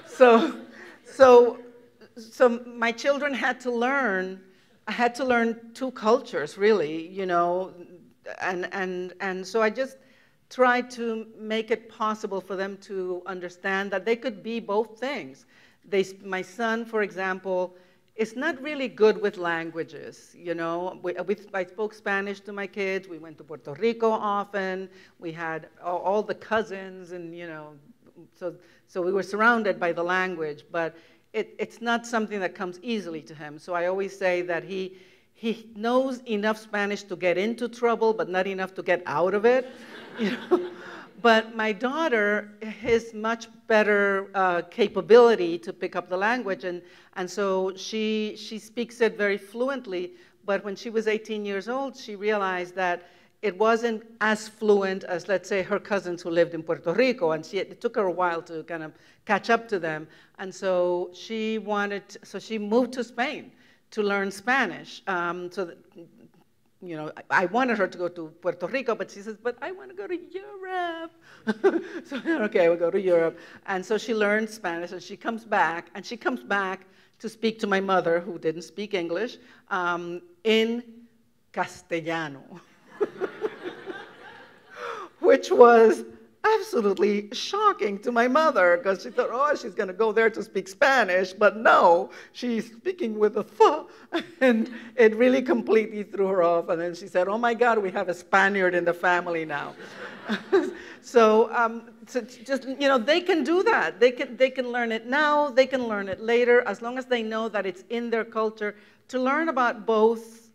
So my children had to learn, I had to learn two cultures, really, you know, and so I just tried to make it possible for them to understand that they could be both things. My son, for example, is not really good with languages, you know. I spoke Spanish to my kids. We went to Puerto Rico often. We had all the cousins, and, you know, so we were surrounded by the language, but it's not something that comes easily to him. So I always say that he knows enough Spanish to get into trouble, but not enough to get out of it. You know? But my daughter has much better capability to pick up the language, and so she speaks it very fluently, but when she was 18 years old, she realized that it wasn't as fluent as, let's say, her cousins who lived in Puerto Rico, and it took her a while to kind of catch up to them, and so she moved to Spain to learn Spanish, so that, you know, I wanted her to go to Puerto Rico, but she says, but I want to go to Europe. So, okay, we'll go to Europe. And so she learned Spanish, and she comes back to speak to my mother, who didn't speak English, in Castellano, which was absolutely shocking to my mother, because she thought, oh, she's going to go there to speak Spanish, but no, she's speaking with a th, and it really completely threw her off. And then she said, oh my God, we have a Spaniard in the family now. So just, you know, they can do that. They can learn it now, they can learn it later, as long as they know that it's in their culture, to learn about both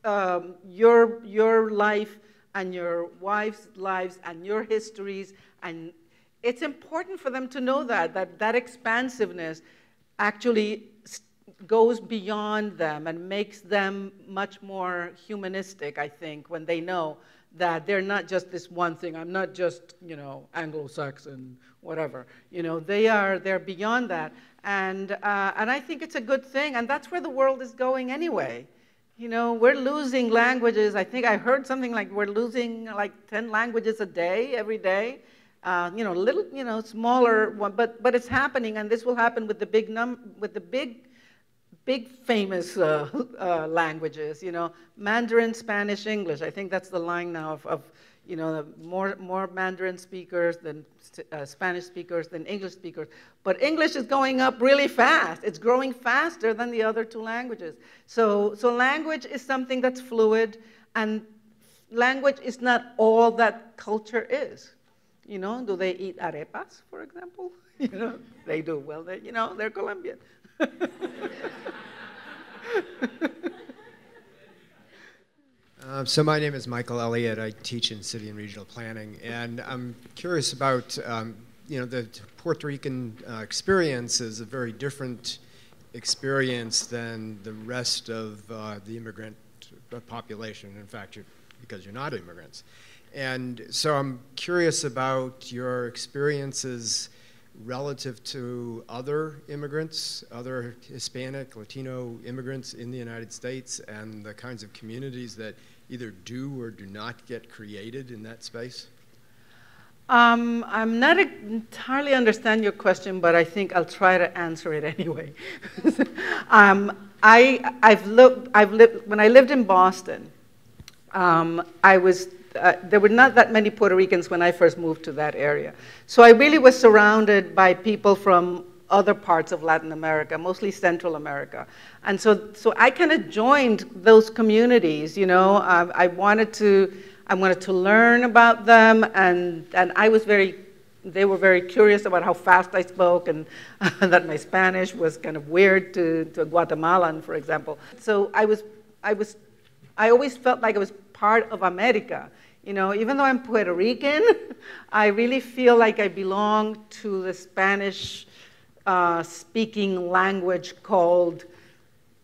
your life and your wife's lives and your histories. And it's important for them to know that expansiveness actually goes beyond them and makes them much more humanistic, I think, when they know that they're not just this one thing. I'm not just, you know, Anglo-Saxon, whatever. You know, they're beyond that. And I think it's a good thing, and that's where the world is going anyway. You know, we're losing languages. I think I heard something like we're losing like 10 languages a day, every day. You know, little, you know, smaller one, but it's happening, and this will happen with the big famous languages. You know, Mandarin, Spanish, English. I think that's the line now of you know, more Mandarin speakers than Spanish speakers than English speakers. But English is going up really fast. It's growing faster than the other two languages. So language is something that's fluid, and language is not all that culture is. You know, do they eat arepas, for example? You know, they do. Well, you know, they're Colombian. So my name is Michael Elliot. I teach in city and regional planning, and I'm curious about, you know, the Puerto Rican experience is a very different experience than the rest of the immigrant population. In fact, because you're not immigrants. And so I'm curious about your experiences relative to other immigrants, other Hispanic, Latino immigrants in the United States, and the kinds of communities that either do or do not get created in that space? I'm not entirely understand your question, but I think I'll try to answer it anyway. I've lived, when I lived in Boston, there were not that many Puerto Ricans when I first moved to that area. So I really was surrounded by people from other parts of Latin America, mostly Central America. And so I kind of joined those communities, you know. I wanted to learn about them, and I was very they were very curious about how fast I spoke and that my Spanish was kind of weird to a Guatemalan, for example. So I always felt like I was part of America. You know, even though I'm Puerto Rican, I really feel like I belong to the Spanish speaking language called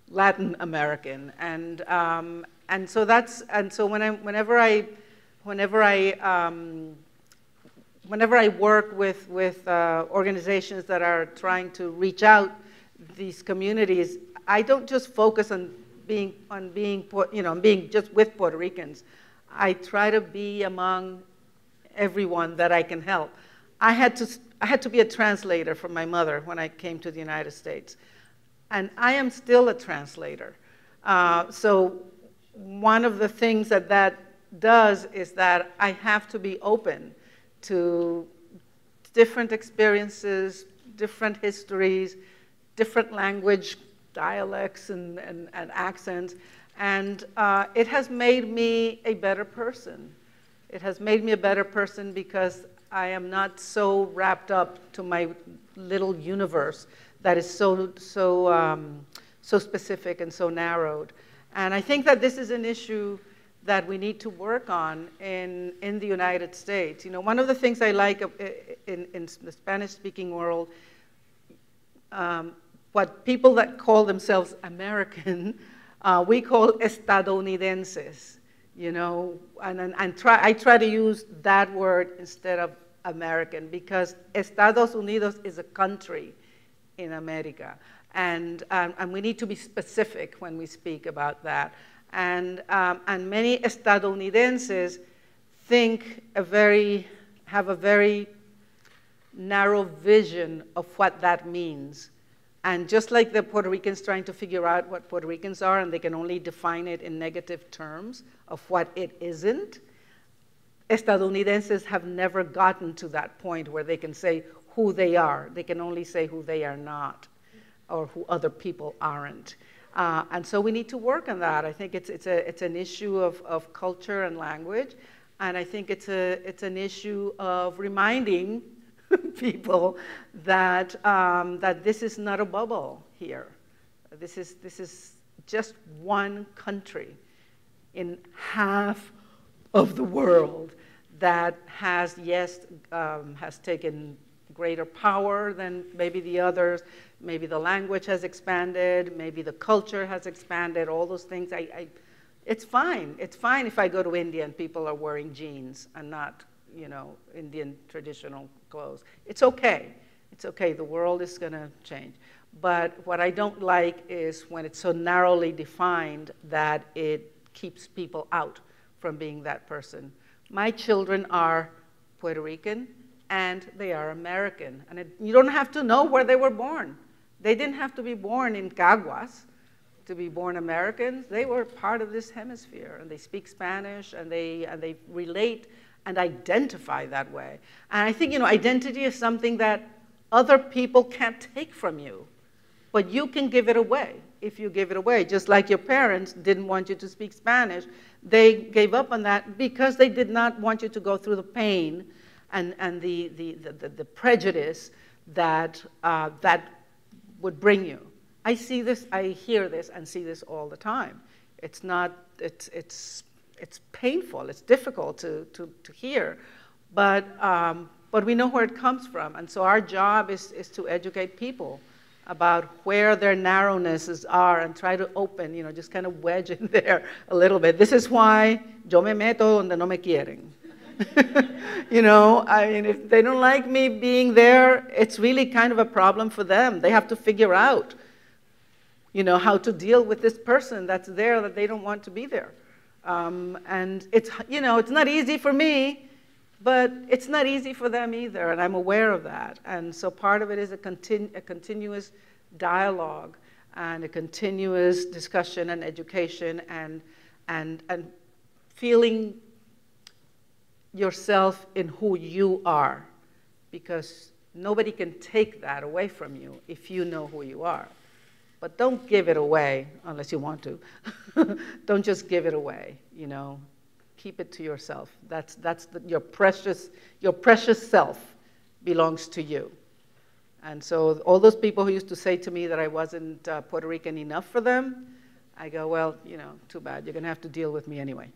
Latin American. And so whenever I work with organizations that are trying to reach out these communities, I don't just focus on being just with Puerto Ricans. I try to be among everyone that I can help. I had to be a translator for my mother when I came to the United States, and I am still a translator. So one of the things that does is that I have to be open to different experiences, different histories, different language, dialects and accents, and it has made me a better person. It has made me a better person because I am not so wrapped up to my little universe that is so specific and so narrowed. And I think that this is an issue that we need to work on in the United States. You know, one of the things I like in the Spanish-speaking world, what people that call themselves American, we call estadounidenses, you know, and I try to use that word instead of American because Estados Unidos is a country in America, and we need to be specific when we speak about that. And many estadounidenses have a very narrow vision of what that means. And just like the Puerto Ricans trying to figure out what Puerto Ricans are, and they can only define it in negative terms of what it isn't, estadounidenses have never gotten to that point where they can say who they are. They can only say who they are not, or who other people aren't. And so we need to work on that. I think it's an issue of culture and language, and I think it's an issue of reminding people that that this is not a bubble here. This is just one country in half of the world that has has taken greater power than maybe the others. Maybe the language has expanded, maybe the culture has expanded, all those things. It's fine. It's fine if I go to India and people are wearing jeans and not, you know, Indian traditional clothes. It's okay. It's okay. The world is going to change. But what I don't like is when it's so narrowly defined that it keeps people out from being that person. My children are Puerto Rican and they are American. And you don't have to know where they were born. They didn't have to be born in Caguas to be born Americans. They were part of this hemisphere, and they speak Spanish, and they relate and identify that way. And I think, you know, identity is something that other people can't take from you, but you can give it away if you give it away. Just like your parents didn't want you to speak Spanish, they gave up on that because they did not want you to go through the pain and the prejudice that would bring you. I see this, I hear this, and see this all the time. It's painful, it's difficult to hear, but we know where it comes from. And so our job is to educate people about where their narrownesses are and try to open, you know, just kind of wedge in there a little bit. This is why yo me meto donde no me quieren. You know, I mean, if they don't like me being there, it's really kind of a problem for them. They have to figure out, you know, how to deal with this person that's there that they don't want to be there. And it's, you know, it's not easy for me, but it's not easy for them either, and I'm aware of that. And so part of it is a continuous dialogue and a continuous discussion and education and feeling yourself in who you are, because nobody can take that away from you if you know who you are. But don't give it away unless you want to. Don't just give it away, you know. Keep it to yourself. That's your precious self belongs to you. And so all those people who used to say to me that I wasn't Puerto Rican enough for them, I go, well, you know, too bad. You're going to have to deal with me anyway.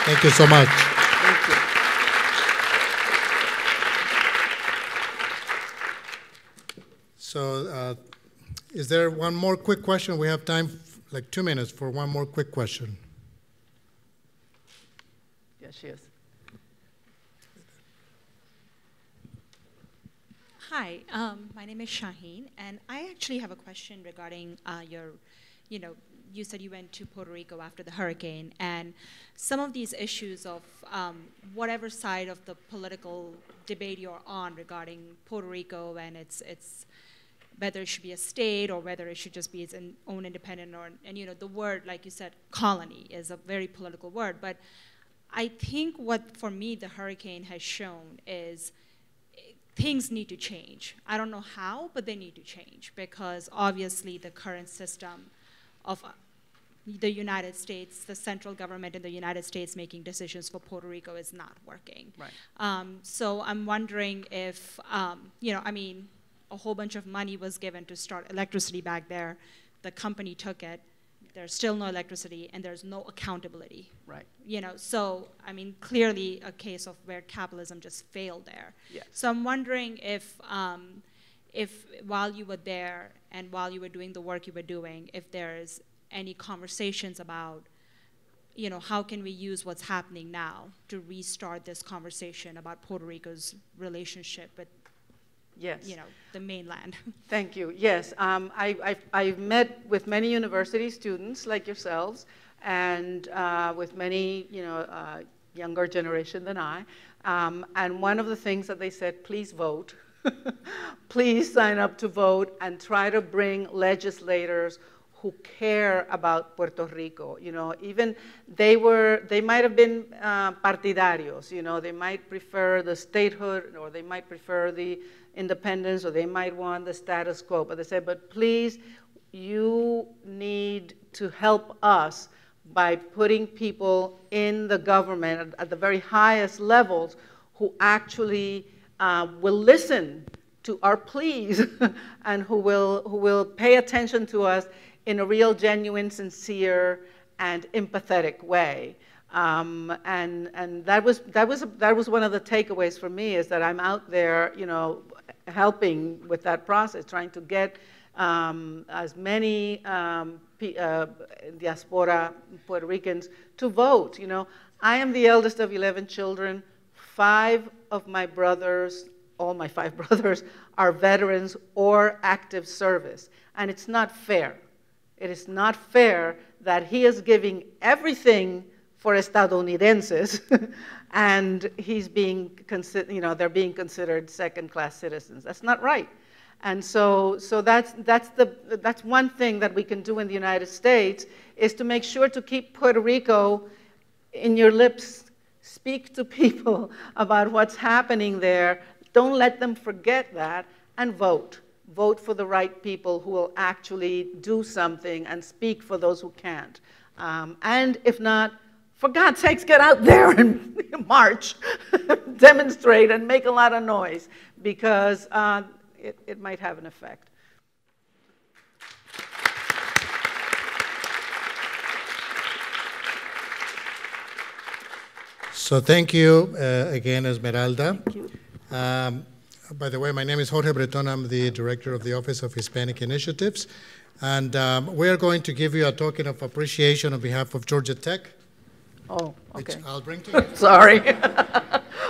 Thank you so much. Thank you. So is there one more quick question? We have time, like 2 minutes for one more quick question. Yes, she is. Hi, my name is Shaheen, and I actually have a question regarding you said you went to Puerto Rico after the hurricane, and some of these issues of whatever side of the political debate you're on regarding Puerto Rico and its whether it should be a state or whether it should just be its own independent, and you know, the word, like you said, colony is a very political word, but I think what, for me, the hurricane has shown is things need to change. I don't know how, but they need to change, because obviously the current system of the United States, the central government in the United States making decisions for Puerto Rico is not working. Right. So I'm wondering if, you know, I mean, a whole bunch of money was given to start electricity back there. The company took it. There's still no electricity, and there's no accountability. Right. You know, so, I mean, clearly a case of where capitalism just failed there. Yes. So I'm wondering if while you were there and while you were doing the work you were doing, if there's any conversations about, you know, how can we use what's happening now to restart this conversation about Puerto Rico's relationship with, yes, you know, the mainland. Thank you. Yes, I've met with many university students like yourselves, and with many, you know, younger generation than I. And one of the things that they said, please vote. Please sign up to vote and try to bring legislators who care about Puerto Rico. You know, even they might have been partidarios, you know, they might prefer the statehood, or they might prefer the independence, or they might want the status quo, but they say, but please, you need to help us by putting people in the government at the very highest levels who actually will listen to our pleas and who will pay attention to us in a real, genuine, sincere, and empathetic way. And that was one of the takeaways for me, is that I'm out there, you know, helping with that process, trying to get as many Diaspora Puerto Ricans to vote. You know, I am the eldest of 11 children. 5 of my brothers, all my 5 brothers, are veterans or active service, and it's not fair. It is not fair that he is giving everything for estadounidenses, and he's being considered, you know, they're being considered second-class citizens. That's not right. And so that's one thing that we can do in the United States, is to make sure to keep Puerto Rico in your lips. Speak to people about what's happening there. Don't let them forget that, and vote. Vote for the right people who will actually do something and speak for those who can't. And if not, for God's sakes, get out there and march, demonstrate, and make a lot of noise, because it might have an effect. So thank you again, Esmeralda. Thank you. By the way, my name is Jorge Breton. I'm the director of the Office of Hispanic Initiatives. And we are going to give you a token of appreciation on behalf of Georgia Tech. Oh, okay. Which I'll bring to you. Sorry.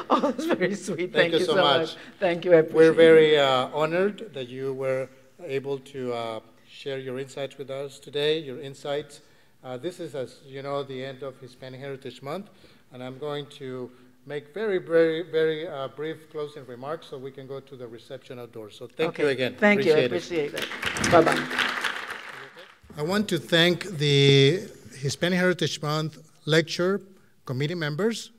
Oh, that's very sweet. Thank you so much. Thank you. I appreciate We're very honored that you were able to share your insights with us today, your insights. This is, as you know, the end of Hispanic Heritage Month, and I'm going to make very brief closing remarks so we can go to the reception outdoors. So thank you again. Thank you. I appreciate it. Bye-bye. I want to thank the Hispanic Heritage Month Lecture committee members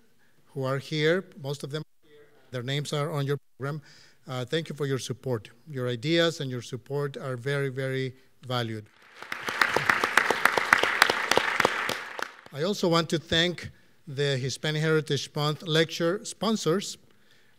who are here. Most of them are here. Their names are on your program. Thank you for your support. Your ideas and your support are very valued. I also want to thank the Hispanic Heritage Month Lecture sponsors.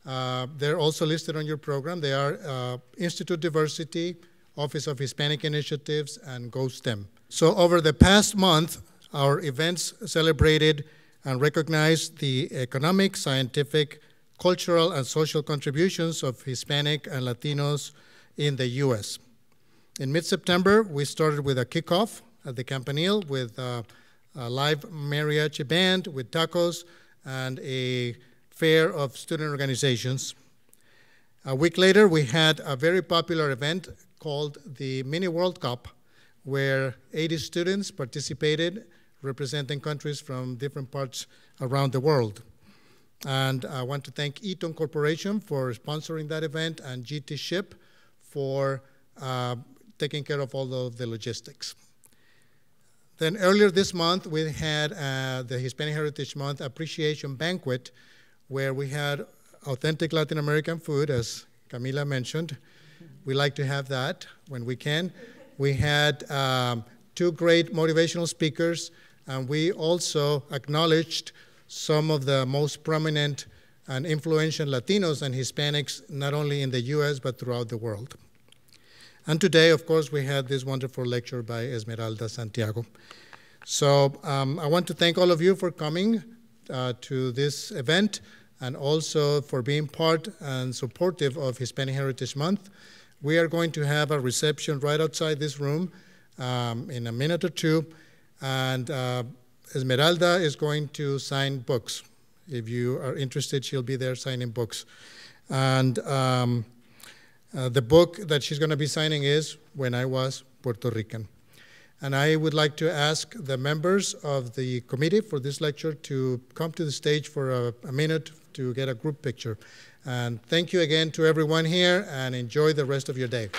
They're also listed on your program. They are Institute Diversity, Office of Hispanic Initiatives, and GoSTEM. So over the past month, our events celebrated and recognized the economic, scientific, cultural, and social contributions of Hispanic and Latinos in the U.S. In mid-September, we started with a kickoff at the Campanile with a live mariachi band with tacos and a fair of student organizations. A week later, we had a very popular event called the Mini World Cup, where 80 students participated, representing countries from different parts around the world. And I want to thank Eaton Corporation for sponsoring that event and GT Ship for taking care of all of the logistics. Then earlier this month, we had the Hispanic Heritage Month Appreciation Banquet, where we had authentic Latin American food, as Camilla mentioned. We like to have that when we can. We had 2 great motivational speakers, and we also acknowledged some of the most prominent and influential Latinos and Hispanics, not only in the US, but throughout the world. And today, of course, we had this wonderful lecture by Esmeralda Santiago. So I want to thank all of you for coming to this event, and also for being part and supportive of Hispanic Heritage Month. We are going to have a reception right outside this room in a minute or two, and Esmeralda is going to sign books. If you are interested, she'll be there signing books. And the book that she's going to be signing is When I Was Puerto Rican. And I would like to ask the members of the committee for this lecture to come to the stage for a minute to get a group picture. And thank you again to everyone here, and enjoy the rest of your day.